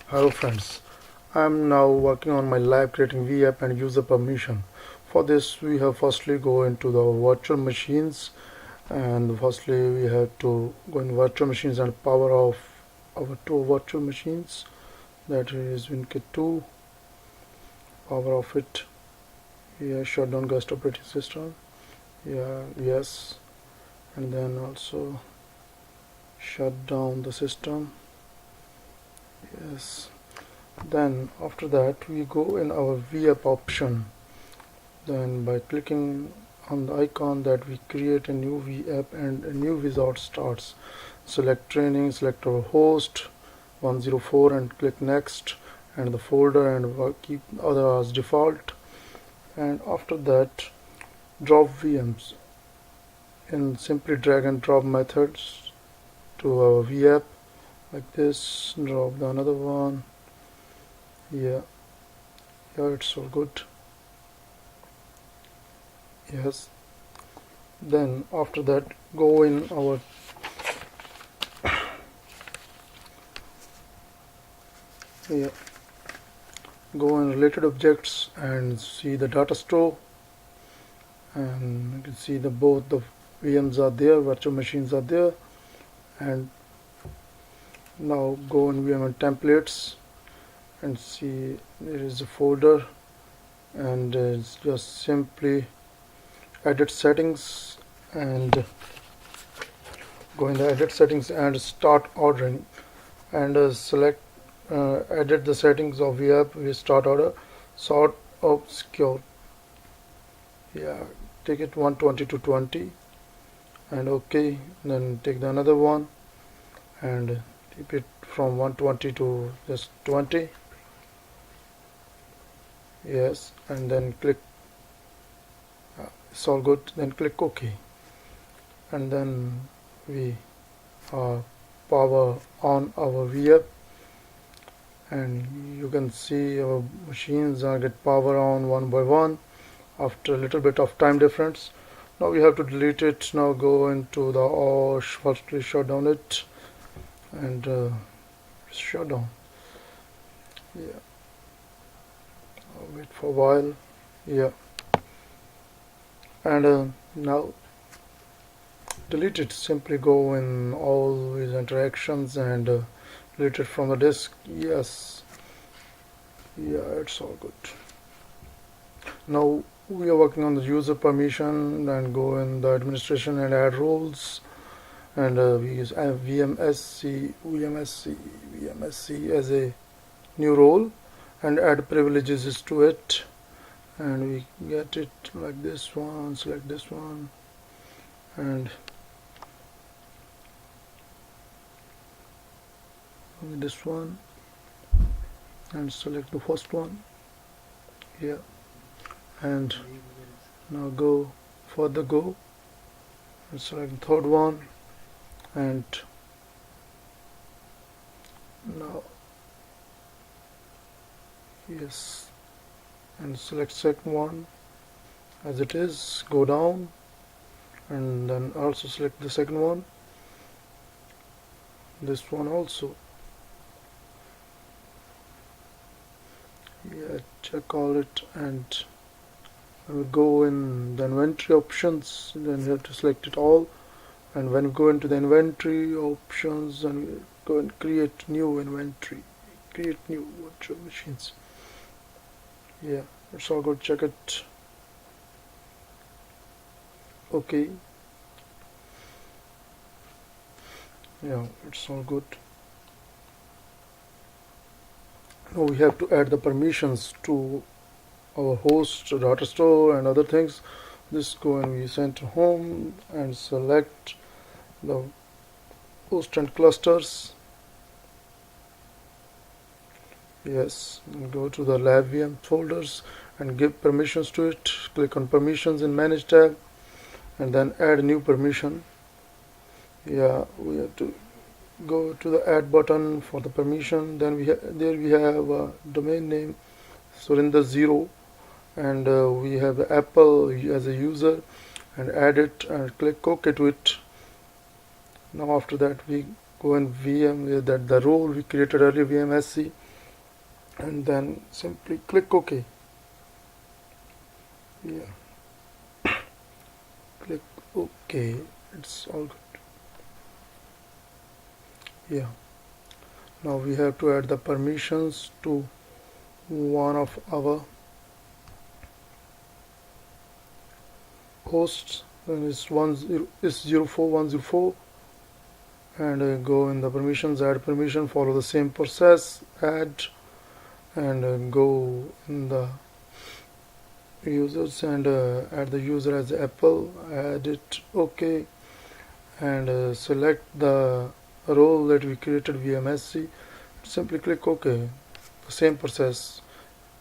Hello friends, I am now working on my lab creating vApp and user permission. For this we have firstly go into the virtual machines, and firstly we have to go in virtual machines and power off our two virtual machines, that is WinKit 2, power off it. Shut down guest operating system, yes, and then also shut down the system, yes. Then after that we go in our vApp option. Then by clicking on the icon that we create a new vApp and a new wizard starts. Select training, select our host 104 and click next, and the folder, and keep other as default. And after that drop VMs in simply drag and drop methods to our vApp like this. Drop the another one. Yeah, it's all good. Yes. Then after that go in our go in related objects and see the data store, and you can see the both the VMs are there, virtual machines are there. And now go in VM templates and see there is a folder, and it's just simply edit settings, and go in the edit settings and start ordering, and select edit the settings of vApp. We start order, sort obscure, take it 120 to 20, and okay. Then take the another one and keep it from 120 to just 20, yes, and then click it's all good. Then click OK, and then we power on our vApp, and you can see our machines get power on one by one after a little bit of time difference. Now we have to delete it. Now go into the firstly shut down it, and shut down. I'll wait for a while. And now delete it. Simply go in all these interactions and delete it from the disk. Yes, it's all good. Now we are working on the user permission, and go in the administration and add roles, and we use vMSC as a new role, and add privileges to it, and we get it like this one. Select this one and this one, and select the first one, and now go and select the third one, and now and select second one as it is, go down, and then also select the second one, this one also, check all it. And when we go in the inventory options, then you have to select it all, and when we go into the inventory options, and we go and create new inventory, create new virtual machines. It's all good. Check it. Okay, it's all good. Now we have to add the permissions to our host, data store, and other things. This go in vCenter home and select the host and clusters. And go to the lab VM folders and give permissions to it. Click on permissions in manage tab, and then add a new permission. We have to go to the add button for the permission. Then we have a domain name Surinder0, and we have Apple as a user, and add it and click OK to it. Now after that we go in VM, that the role we created earlier, vMSC, and then simply click OK. Yeah, click OK. It's all good. Yeah, now we have to add the permissions to one of our hosts, and it's 04104, and go in the permissions, add permission, follow the same process, add, and go in the users and add the user as Apple, add it OK, and select the role that we created vMSC. Simply click OK. The same process.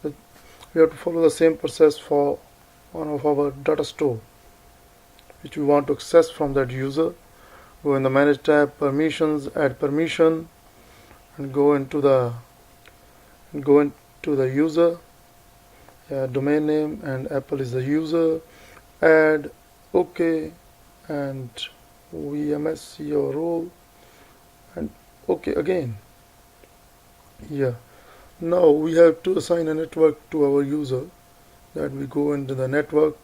We have to follow the same process for one of our data store which we want to access from that user. Go in the manage tab, permissions, add permission, and go into the user. Domain name and Apple is the user. Add OK and vMSC your role and OK again. Yeah. Now we have to assign a network to our user. That we go into the network.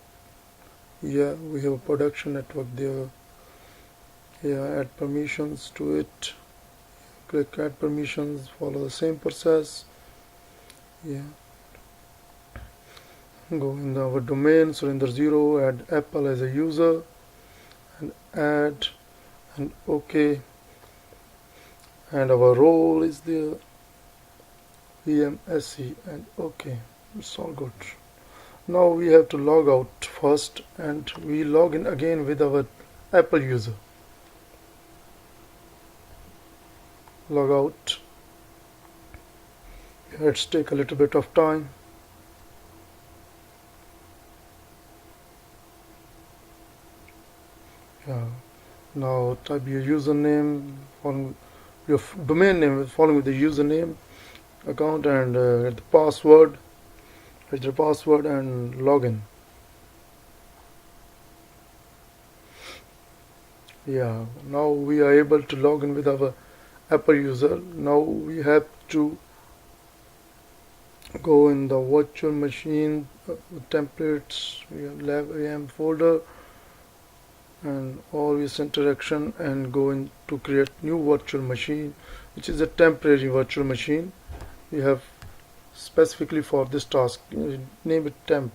Yeah, we have a production network there. Yeah, add permissions to it. Click add permissions, follow the same process. Yeah. Go in our domain, surrender 0, add Apple as a user, and add, and OK. And our role is the vMSC, and OK. It's all good. Now we have to log out first, and we log in again with our Apple user. Log out. Let's take a little bit of time. Yeah. Now type your username, following your domain name, following with the username, account, and the password. Enter the password and login. Yeah. Now we are able to log in with our Apple user. Now we have to go in the virtual machine templates. We have lab VM folder and all vCenter action, and go in to create new virtual machine, which is a temporary virtual machine. We have specifically for this task. Name it temp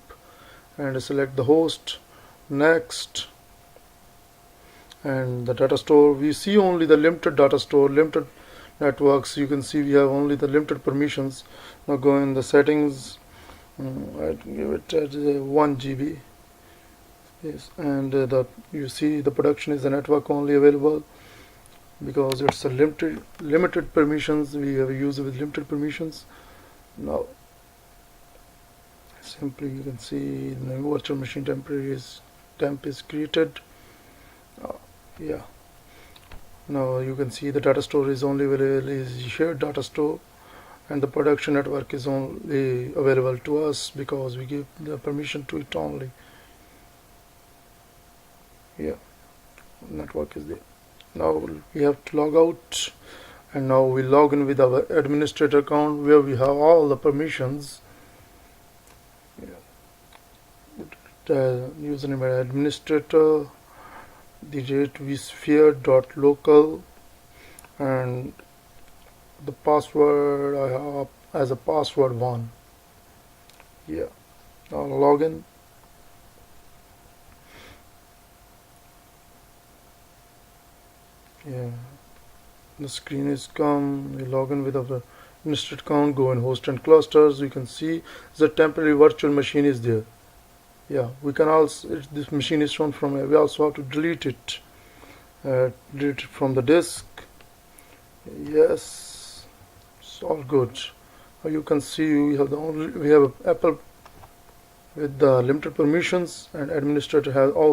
and select the host. Next, and the data store. We see only the limited data store, limited networks. You can see we have only the limited permissions. Now go in the settings. I'd give it at 1 GB. Yes, and you see the production is the network only available because it's a limited permissions. We have a user with limited permissions. Now simply you can see the virtual machine temp is created. Yeah. Now you can see the data store is only available is shared data store, and the production network is only available to us because we give the permission to it only. Yeah, network is there. Now we have to log out, and now we log in with our administrator account where we have all the permissions. The username administrator, the rate vSphere.local, and the password I have as a password 1. Yeah, now login. Yeah, the screen is come. We log in with our administrator account, go in host and clusters. You can see the temporary virtual machine is there. Yeah, we can also, this machine is shown from here. We also have to delete it from the disk. Yes, it's all good. You can see we have Apple with the limited permissions, and administrator has all